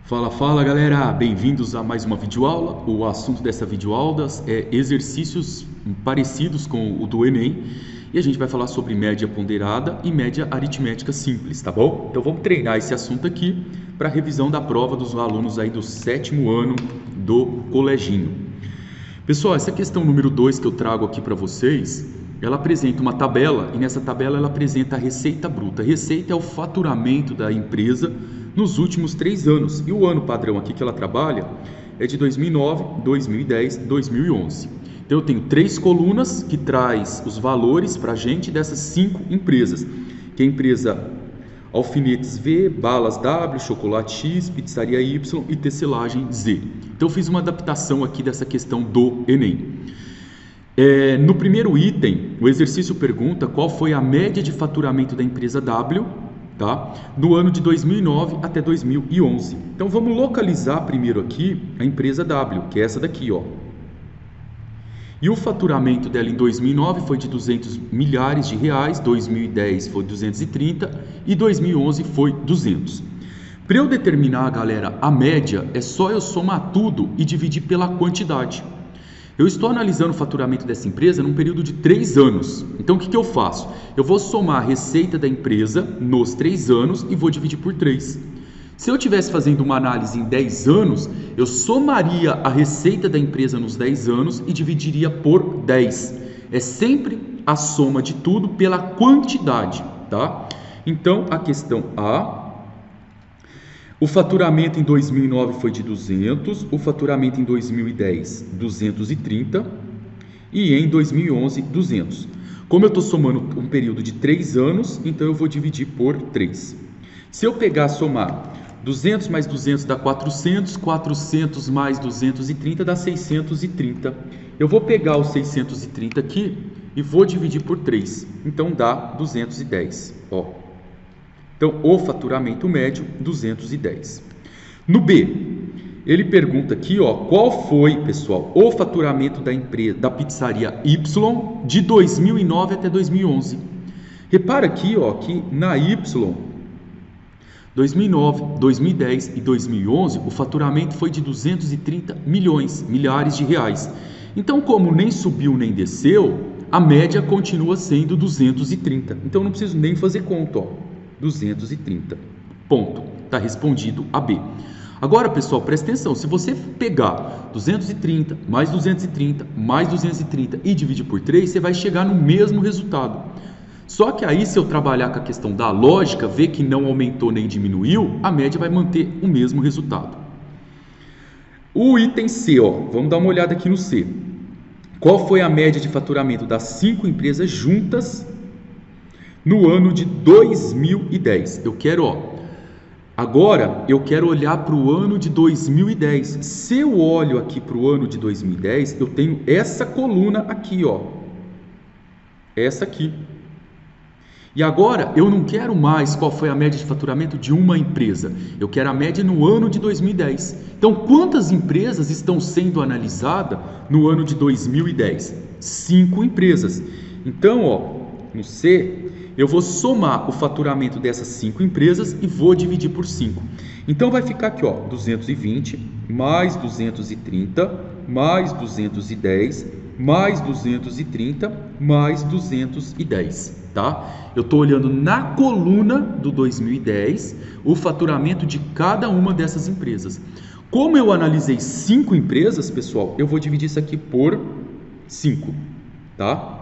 Fala, fala galera, bem-vindos a mais uma videoaula. O assunto dessa videoaula é exercícios parecidos com o do Enem e a gente vai falar sobre média ponderada e média aritmética simples, tá bom? Então vamos treinar esse assunto aqui para revisão da prova dos alunos aí do 7º ano do coleginho. Pessoal, essa questão número 2 que eu trago aqui para vocês, ela apresenta uma tabela e nessa tabela ela apresenta a receita bruta. A receita é o faturamento da empresa nos últimos 3 anos. E o ano padrão aqui que ela trabalha é de 2009, 2010, 2011. Então eu tenho 3 colunas que traz os valores para a gente dessas 5 empresas. Que é a empresa Alfinetes V, Balas W, Chocolate X, Pizzaria Y e Tecelagem Z. Então eu fiz uma adaptação aqui dessa questão do Enem. No primeiro item, o exercício pergunta qual foi a média de faturamento da empresa W, tá? Do ano de 2009 até 2011. Então vamos localizar primeiro aqui a empresa W, que é essa daqui, ó. E o faturamento dela em 2009 foi de 200 milhares de reais, 2010 foi 230 e 2011 foi 200. Para eu determinar, galera, a média é só eu somar tudo e dividir pela quantidade. Eu estou analisando o faturamento dessa empresa num período de 3 anos. Então, o que eu faço? Eu vou somar a receita da empresa nos 3 anos e vou dividir por 3. Se eu estivesse fazendo uma análise em 10 anos, eu somaria a receita da empresa nos 10 anos e dividiria por 10. É sempre a soma de tudo pela quantidade, tá? Então, a questão A... O faturamento em 2009 foi de 200, o faturamento em 2010, 230 e em 2011, 200. Como eu estou somando um período de 3 anos, então eu vou dividir por 3. Se eu pegar, somar 200 mais 200 dá 400, 400 mais 230 dá 630. Eu vou pegar os 630 aqui e vou dividir por 3, então dá 210, ó. Então, o faturamento médio, 210. No B, ele pergunta aqui, ó, qual foi, pessoal, o faturamento da empresa, da pizzaria Y de 2009 até 2011. Repara aqui, ó, que na Y, 2009, 2010 e 2011, o faturamento foi de 230 milhares de reais. Então, como nem subiu nem desceu, a média continua sendo 230. Então, não preciso nem fazer conta, ó. 230. Ponto. Está respondido a B. Agora, pessoal, presta atenção. Se você pegar 230 mais 230 mais 230 e dividir por 3, você vai chegar no mesmo resultado. Só que aí, se eu trabalhar com a questão da lógica, ver que não aumentou nem diminuiu, a média vai manter o mesmo resultado. O item C, ó, vamos dar uma olhada aqui no C. Qual foi a média de faturamento das 5 empresas juntas no ano de 2010? Agora eu quero olhar para o ano de 2010. Se eu olho aqui para o ano de 2010, eu tenho essa coluna aqui, ó. Essa aqui. E agora eu não quero mais qual foi a média de faturamento de uma empresa. Eu quero a média no ano de 2010. Então, quantas empresas estão sendo analisadas no ano de 2010? 5 empresas. Então, ó, no C, eu vou somar o faturamento dessas 5 empresas e vou dividir por 5. Então vai ficar aqui, ó, 220 mais 230 mais 210 mais 230 mais 210, tá? Eu estou olhando na coluna do 2010 o faturamento de cada uma dessas empresas. Como eu analisei 5 empresas, pessoal, eu vou dividir isso aqui por 5, tá?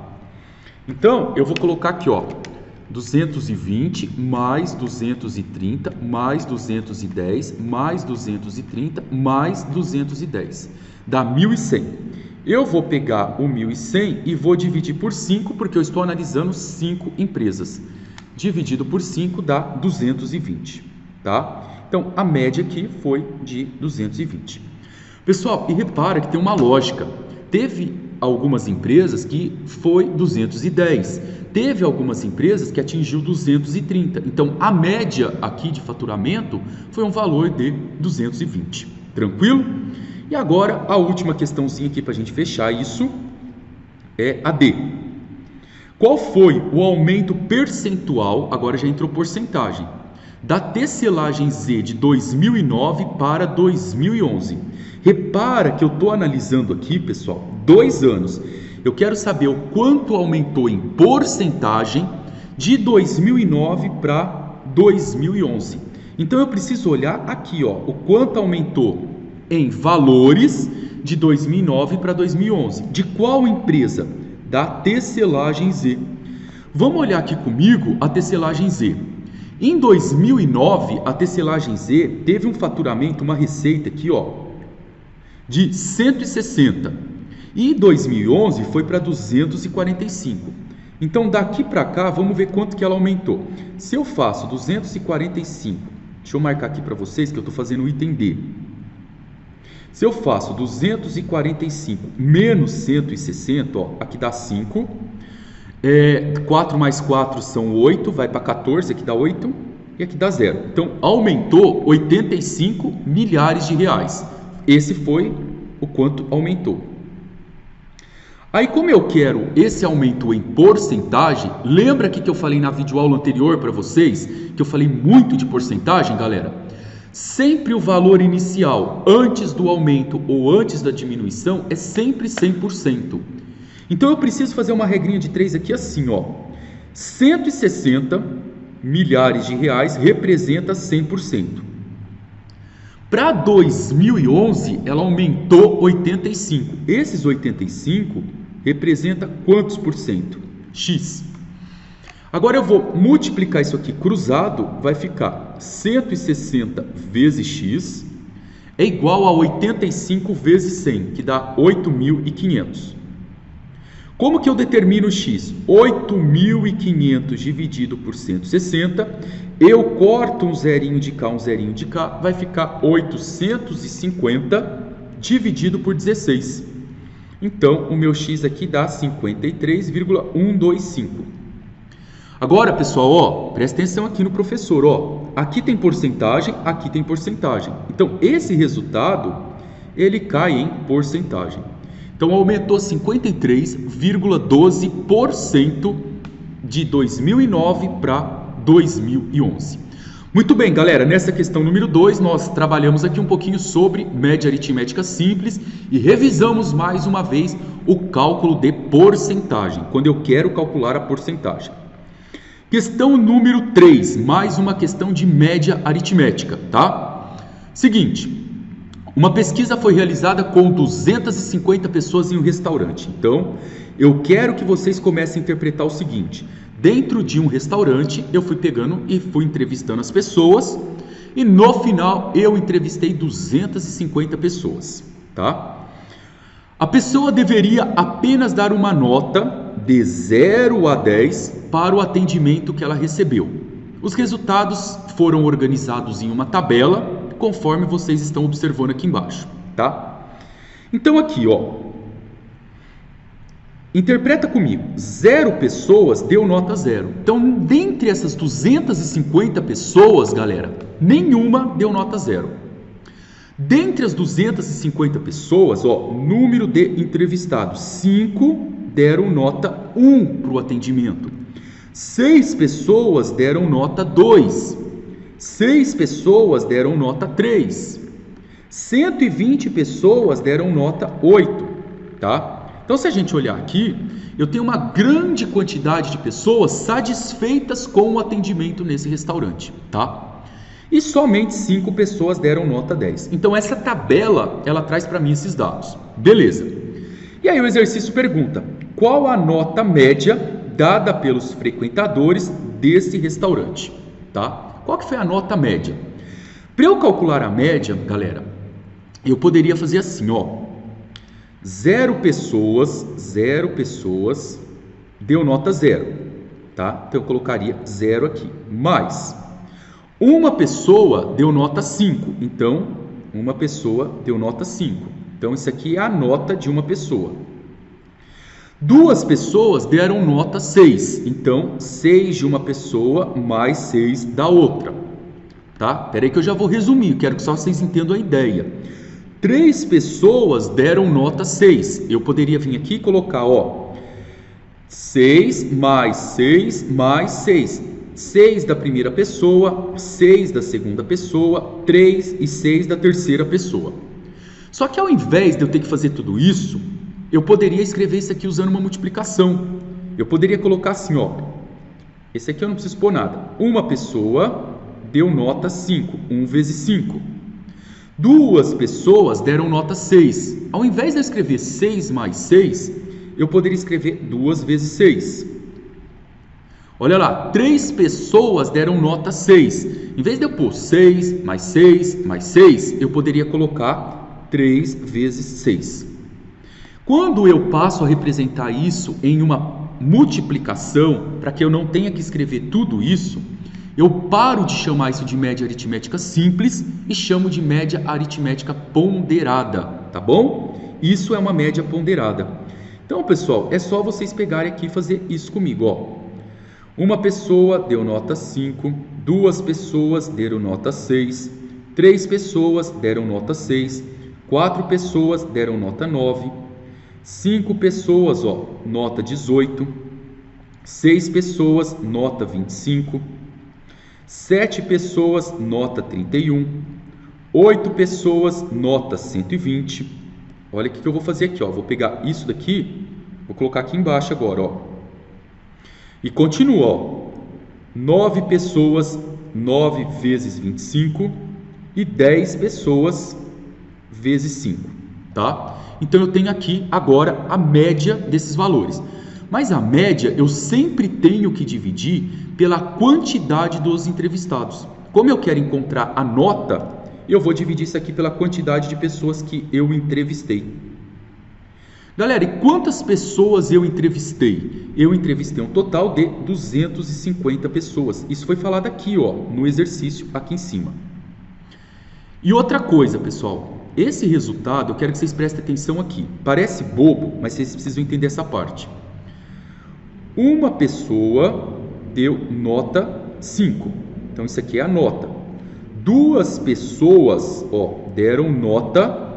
Então eu vou colocar aqui, ó, 220 mais 230 mais 210 mais 230 mais 210 dá 1.100. Eu vou pegar o 1.100 e vou dividir por 5, porque eu estou analisando 5 empresas. Dividido por 5 dá 220, tá? Então a média aqui foi de 220. Pessoal, e repara que tem uma lógica. Teve algumas empresas que foi 210. Teve algumas empresas que atingiu 230. Então, a média aqui de faturamento foi um valor de 220. Tranquilo? E agora, a última questãozinha aqui para a gente fechar isso é a D. Qual foi o aumento percentual, agora já entrou porcentagem, da tecelagem Z de 2009 para 2011. Repara que eu estou analisando aqui, pessoal, 2 anos. Eu quero saber o quanto aumentou em porcentagem de 2009 para 2011. Então eu preciso olhar aqui, ó, o quanto aumentou em valores de 2009 para 2011. De qual empresa? Da tecelagem Z. Vamos olhar aqui comigo a tecelagem Z. Em 2009, a tecelagem Z teve um faturamento, uma receita aqui, ó, de 160. E em 2011 foi para 245. Então daqui para cá, vamos ver quanto que ela aumentou. Se eu faço 245, deixa eu marcar aqui para vocês que eu estou fazendo o item D. Se eu faço 245 menos 160, ó, aqui dá 5. 4 mais 4 são 8, vai para 14, aqui dá 8 e aqui dá 0. Então aumentou 85 milhares de reais. Esse foi o quanto aumentou. Aí, como eu quero esse aumento em porcentagem, lembra aqui que eu falei na videoaula anterior para vocês, que eu falei muito de porcentagem, galera? Sempre o valor inicial, antes do aumento ou antes da diminuição, é sempre 100%. Então, eu preciso fazer uma regrinha de 3 aqui assim, ó. 160 milhares de reais representa 100%. Para 2011, ela aumentou 85. Esses 85 representa quantos por cento? X. Agora eu vou multiplicar isso aqui cruzado, vai ficar 160 vezes X é igual a 85 vezes 100, que dá 8.500. Como que eu determino o X? 8.500 dividido por 160, eu corto um zerinho de cá, um zerinho de cá, vai ficar 850 dividido por 16. Então, o meu X aqui dá 53,125. Agora, pessoal, ó, presta atenção aqui no professor, ó. Aqui tem porcentagem, aqui tem porcentagem. Então, esse resultado, ele cai em porcentagem. Então, aumentou 53,12% de 2009 para 2011. Muito bem, galera, nessa questão número 2, nós trabalhamos aqui um pouquinho sobre média aritmética simples e revisamos mais uma vez o cálculo de porcentagem, quando eu quero calcular a porcentagem. Questão número 3, mais uma questão de média aritmética, tá? Seguinte, uma pesquisa foi realizada com 250 pessoas em um restaurante. Então, eu quero que vocês comecem a interpretar o seguinte: dentro de um restaurante, eu fui pegando e fui entrevistando as pessoas, e no final eu entrevistei 250 pessoas, tá? A pessoa deveria apenas dar uma nota de 0 a 10 para o atendimento que ela recebeu. Os resultados foram organizados em uma tabela, conforme vocês estão observando aqui embaixo, tá? Então aqui, ó, interpreta comigo, 0 pessoas deu nota 0. Então, dentre essas 250 pessoas, galera, nenhuma deu nota 0. Dentre as 250 pessoas, ó, número de entrevistados, 5 deram nota 1 para o atendimento. 6 pessoas deram nota 2. 6 pessoas deram nota 3. 120 pessoas deram nota 8, tá? Então, se a gente olhar aqui, eu tenho uma grande quantidade de pessoas satisfeitas com o atendimento nesse restaurante, tá? E somente 5 pessoas deram nota 10. Então, essa tabela, ela traz para mim esses dados. Beleza. E aí o exercício pergunta: qual a nota média dada pelos frequentadores desse restaurante, tá? Qual que foi a nota média? Para eu calcular a média, galera, eu poderia fazer assim, ó. 0 pessoas deu nota 0, tá? Então eu colocaria 0 aqui. Mais uma pessoa deu nota 5. Então, uma pessoa deu nota 5. Então, isso aqui é a nota de uma pessoa. 2 pessoas deram nota 6. Então, 6 de uma pessoa mais 6 da outra. Tá? Espera aí que eu já vou resumir. Quero que só vocês entendam a ideia. 3 pessoas deram nota 6. Eu poderia vir aqui e colocar, ó, 6 mais 6 mais 6. 6 da primeira pessoa, 6 da segunda pessoa, 3 e 6 da terceira pessoa. Só que ao invés de eu ter que fazer tudo isso, eu poderia escrever isso aqui usando uma multiplicação. Eu poderia colocar assim, ó. Esse aqui eu não preciso pôr nada. Uma pessoa deu nota 5, 1 vezes 5. Duas pessoas deram nota 6. Ao invés de eu escrever 6 mais 6, eu poderia escrever 2 vezes 6. Olha lá, 3 pessoas deram nota 6. Em vez de eu pôr 6 mais 6 mais 6, eu poderia colocar 3 vezes 6. Quando eu passo a representar isso em uma multiplicação, para que eu não tenha que escrever tudo isso, eu paro de chamar isso de média aritmética simples e chamo de média aritmética ponderada, tá bom? Isso é uma média ponderada. Então, pessoal, é só vocês pegarem aqui e fazer isso comigo, ó. Uma pessoa deu nota 5, 2 pessoas deram nota 6, 3 pessoas deram nota 6, 4 pessoas deram nota 9, 5 pessoas, ó, nota 18, 6 pessoas, nota 25, 7 pessoas, nota 31, 8 pessoas, nota 120. Olha o que eu vou fazer aqui, ó. Vou pegar isso daqui, vou colocar aqui embaixo agora, ó. E continua, ó. 9 pessoas, 9 vezes 25 e 10 pessoas vezes 5, tá? Então eu tenho aqui agora a média desses valores. Mas a média eu sempre tenho que dividir pela quantidade dos entrevistados. Como eu quero encontrar a nota, eu vou dividir isso aqui pela quantidade de pessoas que eu entrevistei. Galera, e quantas pessoas eu entrevistei? Eu entrevistei um total de 250 pessoas. Isso foi falado aqui, ó, no exercício aqui em cima. E outra coisa, pessoal, esse resultado, eu quero que vocês prestem atenção aqui. Parece bobo, mas vocês precisam entender essa parte. Uma pessoa deu nota 5. Então, isso aqui é a nota. 2 pessoas, ó, deram nota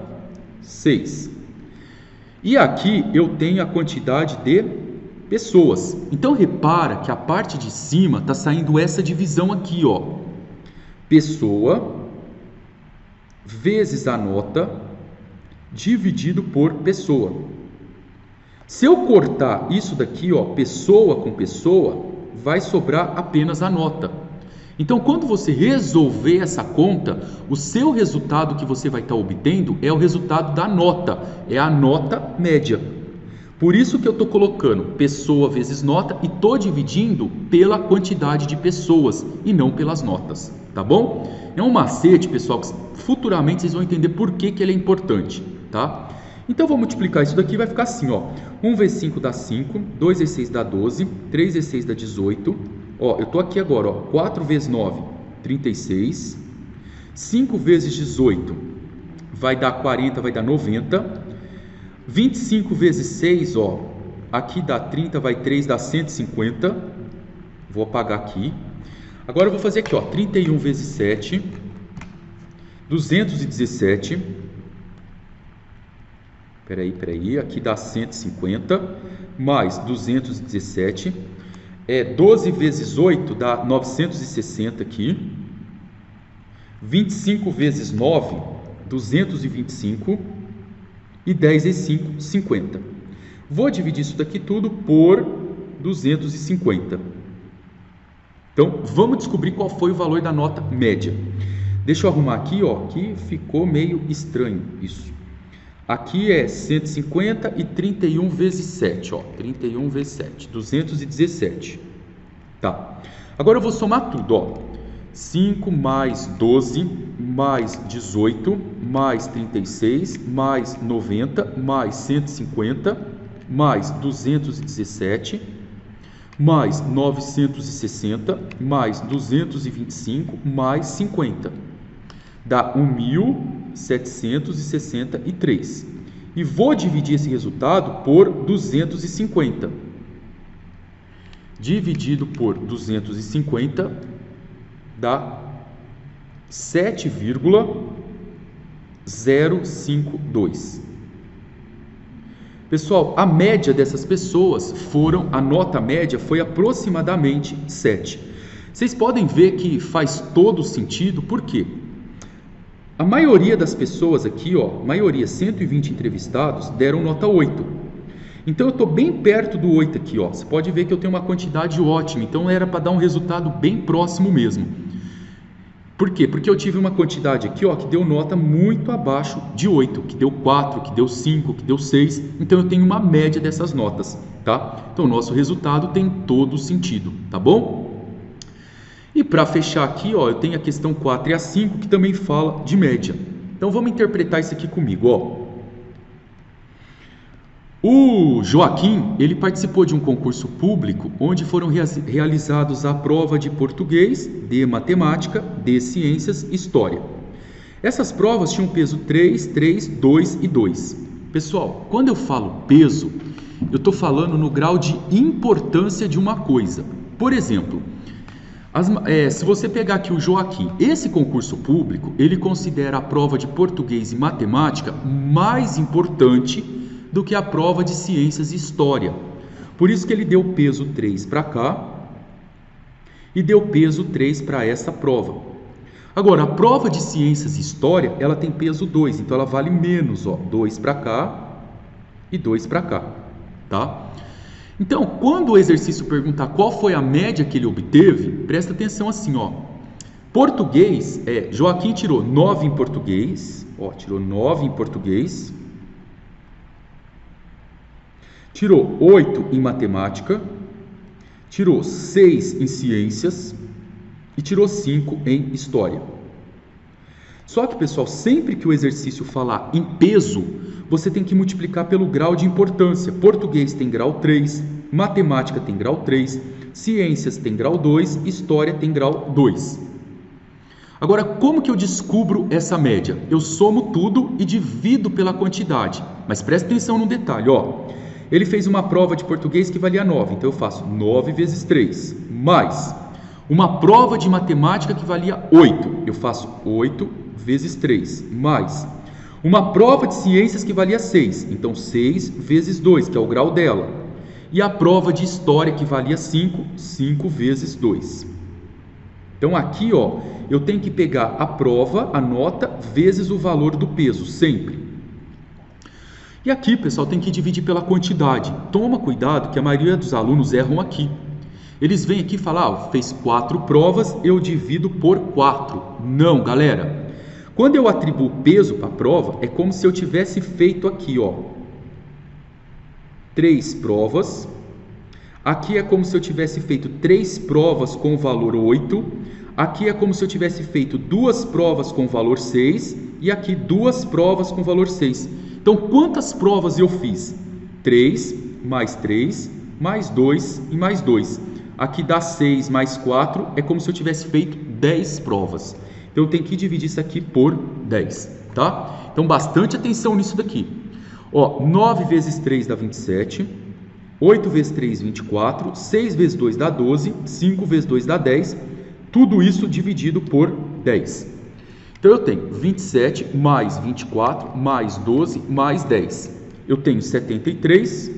6. E aqui eu tenho a quantidade de pessoas. Então, repara que a parte de cima está saindo essa divisão aqui, ó. Pessoa vezes a nota dividido por pessoa. Se eu cortar isso daqui, ó, pessoa com pessoa, vai sobrar apenas a nota. Então, quando você resolver essa conta, o seu resultado que você vai estar obtendo é o resultado da nota, é a nota média. Por isso que eu estou colocando pessoa vezes nota e estou dividindo pela quantidade de pessoas e não pelas notas, tá bom? É um macete, pessoal, que futuramente vocês vão entender por que ele é importante, tá? Então, vou multiplicar isso daqui, vai ficar assim, ó. 1 vezes 5 dá 5, 2 vezes 6 dá 12, 3 vezes 6 dá 18. Ó, eu estou aqui agora, ó. 4 vezes 9, 36. 5 vezes 18 vai dar 40, vai dar 90. 25 vezes 6, ó. Aqui dá 30, vai 3, dá 150. Vou apagar aqui. Agora eu vou fazer aqui, ó. 31 vezes 7, 217. Peraí, aqui dá 150, mais 217, 12 vezes 8 dá 960 aqui, 25 vezes 9, 225, e 10 vezes 5, 50. Vou dividir isso daqui tudo por 250. Então, vamos descobrir qual foi o valor da nota média. Deixa eu arrumar aqui, ó, que ficou meio estranho isso. Aqui é 150 e 31 vezes 7, ó, 31 vezes 7, 217, tá? Agora eu vou somar tudo, ó, 5 mais 12, mais 18, mais 36, mais 90, mais 150, mais 217, mais 960, mais 225, mais 50, dá 1.763. E vou dividir esse resultado por 250. Dividido por 250 dá 7,052. Pessoal, a média dessas pessoas a nota média foi aproximadamente 7. Vocês podem ver que faz todo sentido, por quê? A maioria das pessoas aqui, ó, maioria, 120 entrevistados, deram nota 8. Então eu estou bem perto do 8 aqui, ó. Você pode ver que eu tenho uma quantidade ótima, então era para dar um resultado bem próximo mesmo. Por quê? Porque eu tive uma quantidade aqui, ó, que deu nota muito abaixo de 8, que deu 4, que deu 5, que deu 6. Então eu tenho uma média dessas notas, tá? Então o nosso resultado tem todo sentido, tá bom? E para fechar aqui, ó, eu tenho a questão 4 e a 5, que também fala de média. Então vamos interpretar isso aqui comigo, ó. O Joaquim, ele participou de um concurso público onde foram realizados a prova de português, de matemática, de ciências e história. Essas provas tinham peso 3, 3, 2 e 2. Pessoal, quando eu falo peso, eu estou falando no grau de importância de uma coisa. Por exemplo, se você pegar aqui o Joaquim, esse concurso público, ele considera a prova de português e matemática mais importante do que a prova de ciências e história. Por isso que ele deu peso 3 para cá e deu peso 3 para essa prova. Agora, a prova de ciências e história, ela tem peso 2, então ela vale menos, ó, 2 para cá e 2 para cá, tá? Então, quando o exercício perguntar qual foi a média que ele obteve, presta atenção assim, ó. Português, Joaquim tirou 9 em português, ó, tirou 9 em português. Tirou 8 em matemática, tirou 6 em ciências e tirou 5 em história. Só que, pessoal, sempre que o exercício falar em peso, você tem que multiplicar pelo grau de importância. Português tem grau 3, matemática tem grau 3, ciências tem grau 2, história tem grau 2. Agora, como que eu descubro essa média? Eu somo tudo e divido pela quantidade. Mas presta atenção no detalhe, ó. Ele fez uma prova de português que valia 9, então eu faço 9 vezes 3, mais uma prova de matemática que valia 8, eu faço 8 vezes 3, mais uma prova de ciências que valia 6, então 6 vezes 2, que é o grau dela, e a prova de história que valia 5, 5 vezes 2. Então aqui, ó, eu tenho que pegar a prova, a nota, vezes o valor do peso, sempre. E aqui, pessoal, tem que dividir pela quantidade. Toma cuidado que a maioria dos alunos erram aqui. Eles vêm aqui e falam, fez 4 provas, eu divido por 4. Não, galera. Quando eu atribuo peso para a prova, é como se eu tivesse feito aqui, ó, 3 provas. Aqui é como se eu tivesse feito 3 provas com o valor 8. Aqui é como se eu tivesse feito 2 provas com o valor 6. E aqui 2 provas com o valor 6. Então, quantas provas eu fiz? 3, mais 3, mais 2 e mais 2. Aqui dá 6 mais 4, é como se eu tivesse feito 10 provas. Então, eu tenho que dividir isso aqui por 10, tá? Então, bastante atenção nisso daqui. Ó, 9 vezes 3 dá 27, 8 vezes 3, 24, 6 vezes 2 dá 12, 5 vezes 2 dá 10, tudo isso dividido por 10. Então, eu tenho 27 mais 24 mais 12 mais 10. Eu tenho 73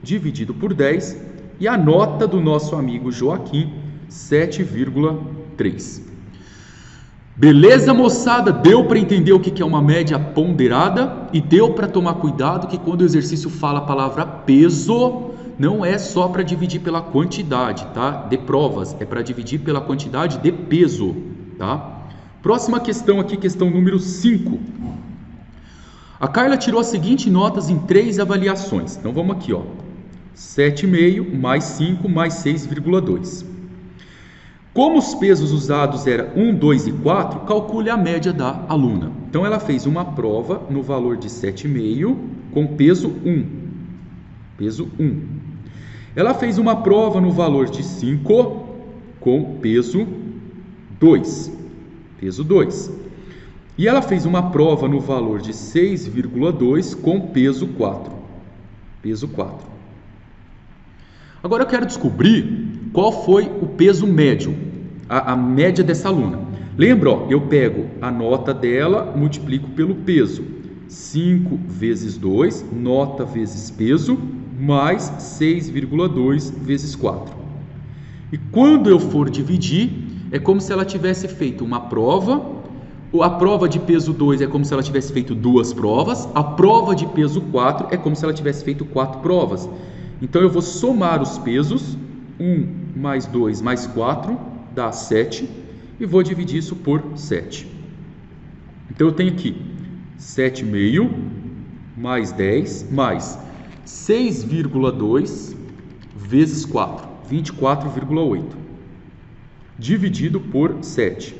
dividido por 10 e a nota do nosso amigo Joaquim, 7,3. Beleza, moçada? Deu para entender o que é uma média ponderada e deu para tomar cuidado que quando o exercício fala a palavra peso, não é só para dividir pela quantidade, tá? De provas, é para dividir pela quantidade de peso, tá? Próxima questão aqui, questão número 5. A Carla tirou as seguintes notas em 3 avaliações. Então vamos aqui, ó. 7,5 mais 5 mais 6,2. Como os pesos usados eram 1, 2 e 4, calcule a média da aluna. Então ela fez uma prova no valor de 7,5 com peso 1. Peso 1. Ela fez uma prova no valor de 5 com peso 2. Peso 2. E ela fez uma prova no valor de 6,2 com peso 4. Peso 4. Agora eu quero descobrir qual foi o peso médio, a média dessa aluna. Lembra, ó, eu pego a nota dela, multiplico pelo peso. 5 vezes 2, nota vezes peso, mais 6,2 vezes 4. E quando eu for dividir, é como se ela tivesse feito uma prova. A prova de peso 2 é como se ela tivesse feito 2 provas. A prova de peso 4 é como se ela tivesse feito 4 provas. Então eu vou somar os pesos. 1 mais 2 mais 4 dá 7. E vou dividir isso por 7. Então eu tenho aqui 7,5 mais 10 mais 6,2 vezes 4, 24,8, dividido por 7.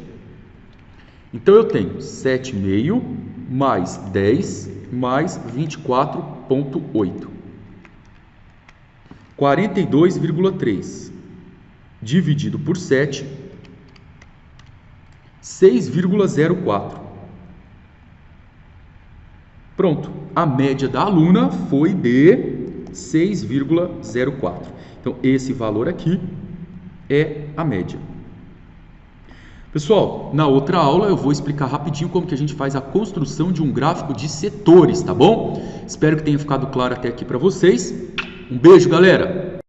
Então eu tenho 7,5 mais 10 mais 24,8, 42,3, dividido por 7, 6,04. Pronto, a média da aluna foi de 6,04. Então, esse valor aqui é a média. Pessoal, na outra aula eu vou explicar rapidinho como que a gente faz a construção de um gráfico de setores, tá bom? Espero que tenha ficado claro até aqui para vocês. Um beijo, galera!